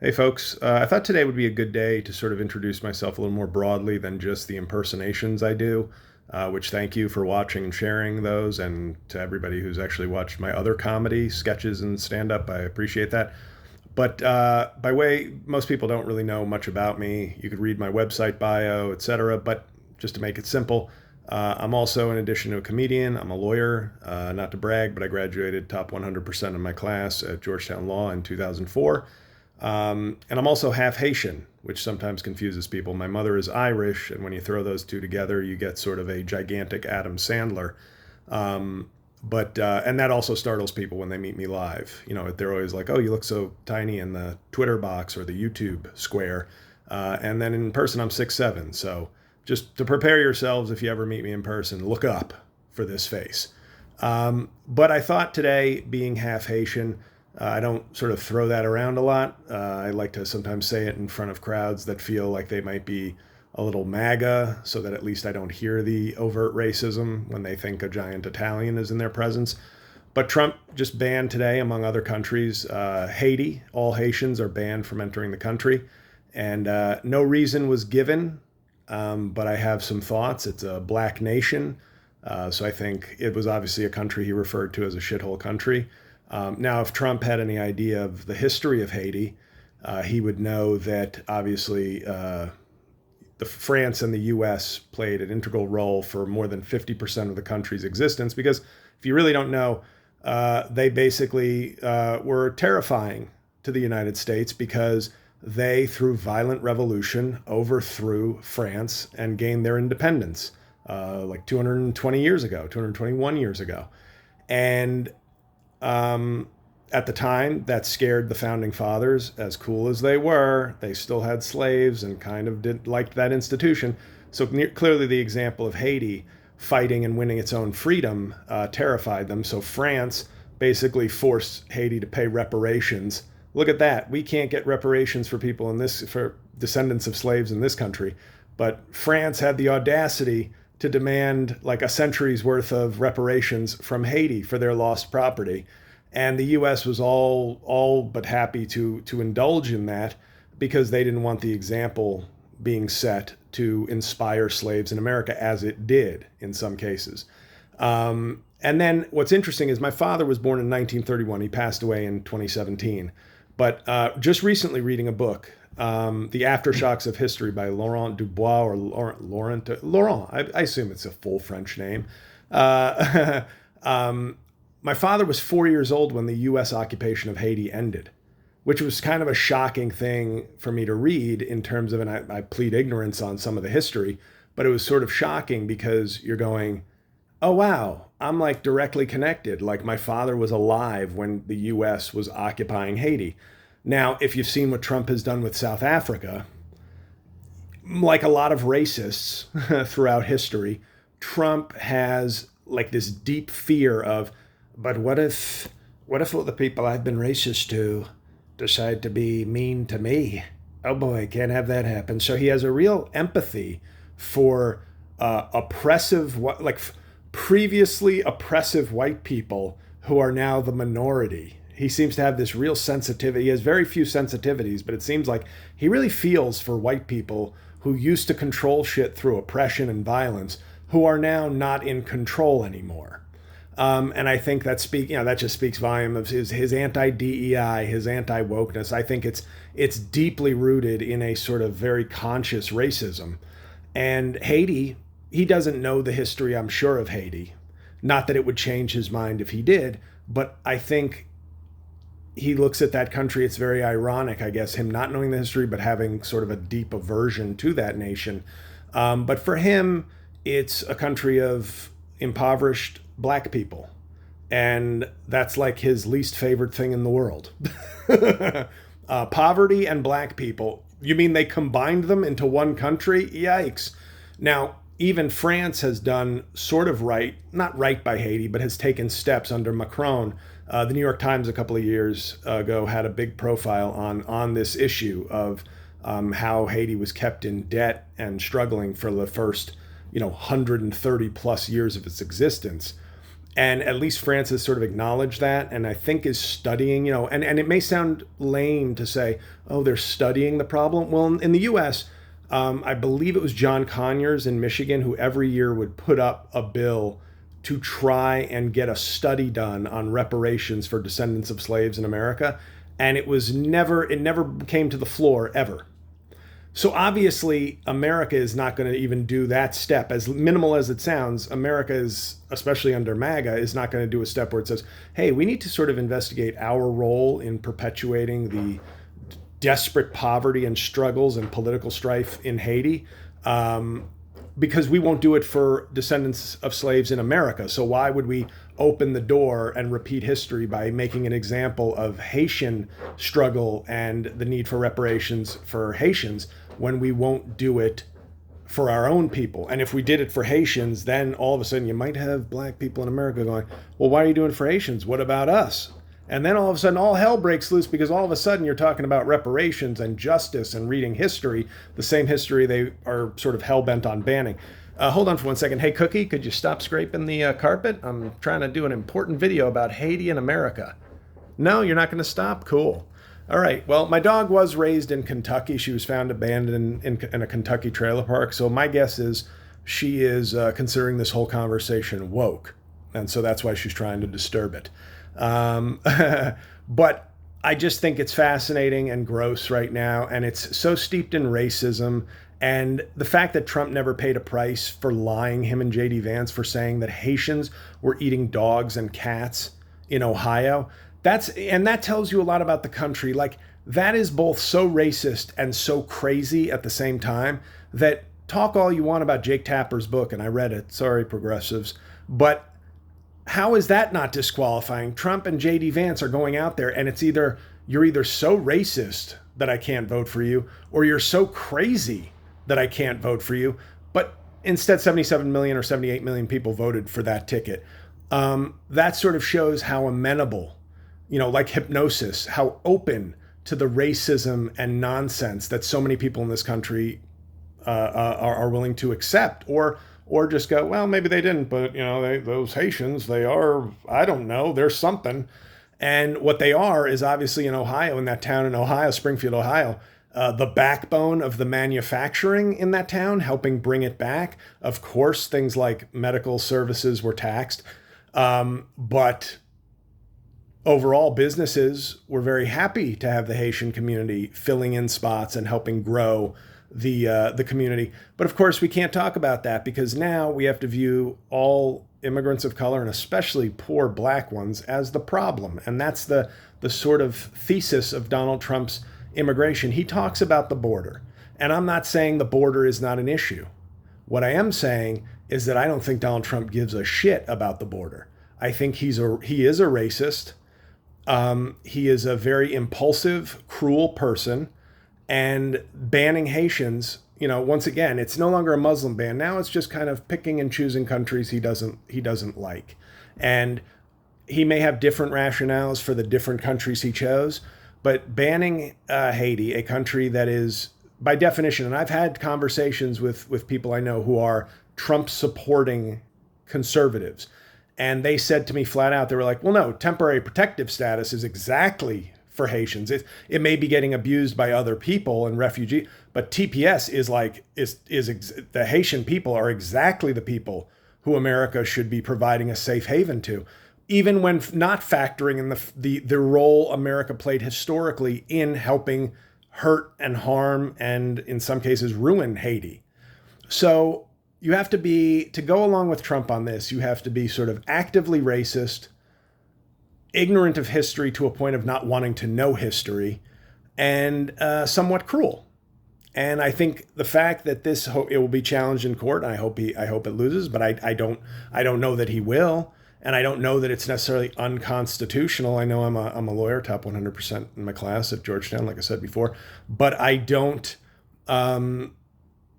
Hey folks, I thought today would be a good day to sort of introduce myself a little more broadly than just the impersonations I do, which thank you for watching and sharing those, and to everybody who's actually watched my other comedy sketches and stand up, I appreciate that. But by way, most people don't really know much about me. You could read my website bio, etc. But just to make it simple, I'm also, in addition to a comedian, I'm a lawyer. Not to brag, but I graduated top 100% of my class at Georgetown Law in 2004. And I'm also half Haitian, which sometimes confuses people. My mother is Irish, and when you throw those two together, you get sort of a gigantic Adam Sandler. And that also startles people when they meet me live. You know, they're always like, "Oh, you look so tiny in the Twitter box or the YouTube square," and then in person, I'm 6'7". So just to prepare yourselves, if you ever meet me in person, look up for this face. But I thought today, being half Haitian, I don't sort of throw that around a lot. I like to sometimes say it in front of crowds that feel like they might be a little MAGA, so that at least I don't hear the overt racism when they think a giant Italian is in their presence. But Trump just banned today, among other countries, Haiti. All Haitians are banned from entering the country. And no reason was given, but I have some thoughts. It's a black nation. So I think it was obviously a country he referred to as a shithole country. Now, if Trump had any idea of the history of Haiti, he would know that obviously the France and the U.S. played an integral role for more than 50% of the country's existence. Because if you really don't know, they basically were terrifying to the United States because they, through violent revolution, overthrew France and gained their independence like 220 years ago, 221 years ago. And at the time, that scared the founding fathers. As cool as they were, they still had slaves and kind of liked that institution. So clearly the example of Haiti fighting and winning its own freedom terrified them. So France basically forced Haiti to pay reparations. Look at that. We can't get reparations for people for descendants of slaves in this country. But France had the audacity to demand like a century's worth of reparations from Haiti for their lost property. And the U.S. was all but happy to indulge in that because they didn't want the example being set to inspire slaves in America, as it did in some cases. And then what's interesting is my father was born in 1931. He passed away in 2017. But just recently reading a book, The Aftershocks of History by Laurent Dubois, or Laurent, I assume it's a full French name. My father was 4 years old when the U.S. occupation of Haiti ended, which was kind of a shocking thing for me to read in terms of, and I plead ignorance on some of the history, but it was sort of shocking because you're going, oh, wow, I'm like directly connected. Like my father was alive when the U.S. was occupying Haiti. Now, if you've seen what Trump has done with South Africa, like a lot of racists throughout history, Trump has like this deep fear of, but what if all the people I've been racist to decide to be mean to me? Oh boy, can't have that happen. So he has a real empathy for previously oppressive white people who are now the minority. He seems to have this real sensitivity. He has very few sensitivities, but it seems like he really feels for white people who used to control shit through oppression and violence, who are now not in control anymore. And I think that that just speaks volume of his anti-DEI, his anti-wokeness. I think it's deeply rooted in a sort of very conscious racism. And Haiti, he doesn't know the history, I'm sure, of Haiti. Not that it would change his mind if he did, but I think he looks at that country. It's very ironic, I guess, him not knowing the history, but having sort of a deep aversion to that nation. But for him, it's a country of impoverished black people. And that's like his least favorite thing in the world. Poverty and black people. You mean they combined them into one country? Yikes. Now, even France has done sort of right, not right by Haiti, but has taken steps under Macron. The New York Times a couple of years ago had a big profile on this issue of how Haiti was kept in debt and struggling for the first 130 plus years of its existence. And at least France has sort of acknowledged that, and I think is studying, and it may sound lame to say, oh, they're studying the problem. Well, in the US, I believe it was John Conyers in Michigan who every year would put up a bill to try and get a study done on reparations for descendants of slaves in America. And it never came to the floor ever. So obviously, America is not going to even do that step. As minimal as it sounds, America is, especially under MAGA, is not going to do a step where it says, hey, we need to sort of investigate our role in perpetuating the desperate poverty and struggles and political strife in Haiti, because we won't do it for descendants of slaves in America. So why would we open the door and repeat history by making an example of Haitian struggle and the need for reparations for Haitians when we won't do it for our own people? And if we did it for Haitians, then all of a sudden you might have black people in America going, well, why are you doing it for Haitians? What about us? And then all of a sudden all hell breaks loose, because all of a sudden you're talking about reparations and justice and reading history, the same history they are sort of hell-bent on banning. Hold on for 1 second. Hey, Cookie, could you stop scraping the carpet? I'm trying to do an important video about Haiti and America. No, you're not going to stop? Cool. All right. Well, my dog was raised in Kentucky. She was found abandoned in a Kentucky trailer park. So my guess is she is considering this whole conversation woke. And so that's why she's trying to disturb it. But I just think it's fascinating and gross right now. And it's so steeped in racism. And the fact that Trump never paid a price for lying, him and J.D. Vance, for saying that Haitians were eating dogs and cats in Ohio. That tells you a lot about the country. Like, that is both so racist and so crazy at the same time that talk all you want about Jake Tapper's book, and I read it. Sorry, progressives. But how is that not disqualifying? Trump and J.D. Vance are going out there, and it's you're either so racist that I can't vote for you, or you're so crazy that I can't vote for you. But instead, 77 million or 78 million people voted for that ticket. That sort of shows how amenable, like hypnosis, how open to the racism and nonsense that so many people in this country are willing to accept, or just go, well, maybe they didn't, but those Haitians, they are, I don't know, they're something. And what they are is obviously in Ohio, in that town in Ohio, Springfield, Ohio, the backbone of the manufacturing in that town, helping bring it back. Of course, things like medical services were taxed, but overall, businesses were very happy to have the Haitian community filling in spots and helping grow the community. But of course, we can't talk about that, because now we have to view all immigrants of color, and especially poor black ones, as the problem. And that's the sort of thesis of Donald Trump's immigration. He talks about the border, and I'm not saying the border is not an issue. What I am saying is that I don't think Donald Trump gives a shit about the border. I think he is a racist. He is a very impulsive, cruel person, and banning Haitians, once again, it's no longer a Muslim ban. Now it's just kind of picking and choosing countries he doesn't like. And he may have different rationales for the different countries he chose, but banning Haiti, a country that is, by definition, and I've had conversations with people I know who are Trump-supporting conservatives, and they said to me flat out, they were like, well, no, temporary protective status is exactly for Haitians. It may be getting abused by other people and refugees, but TPS is the Haitian people are exactly the people who America should be providing a safe haven to, even when not factoring in the role America played historically in helping hurt and harm and in some cases ruin Haiti. So you have to go along with Trump on this, you have to be sort of actively racist, ignorant of history to a point of not wanting to know history, and somewhat cruel. And I think the fact that it will be challenged in court, and I hope it loses, but I don't know that he will, and I don't know that it's necessarily unconstitutional. I know I'm a lawyer, top 100% in my class at Georgetown, like I said before, but I don't.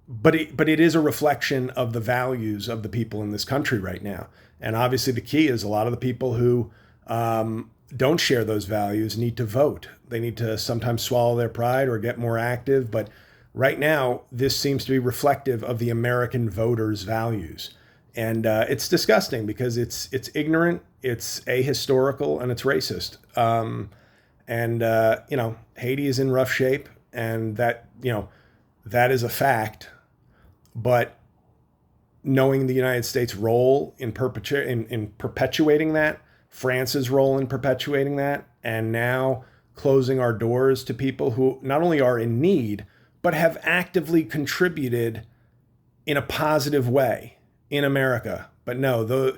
But it is a reflection of the values of the people in this country right now, and obviously the key is a lot of the people who don't share those values need to vote. They need to sometimes swallow their pride or get more active. But right now, this seems to be reflective of the American voters' values. And it's disgusting because it's ignorant, it's ahistorical, and it's racist. And Haiti is in rough shape, and that is a fact. But knowing the United States' role in perpetuating that, France's role in perpetuating that, and now closing our doors to people who not only are in need, but have actively contributed in a positive way in America. But no,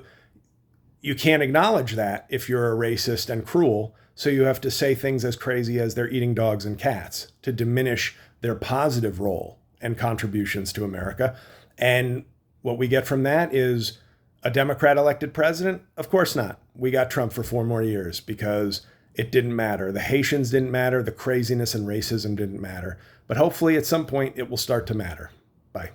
you can't acknowledge that if you're a racist and cruel. So you have to say things as crazy as they're eating dogs and cats to diminish their positive role and contributions to America. And what we get from that is a Democrat elected president? Of course not. We got Trump for 4 more years because it didn't matter. The Haitians didn't matter. The craziness and racism didn't matter. But hopefully at some point it will start to matter. Bye.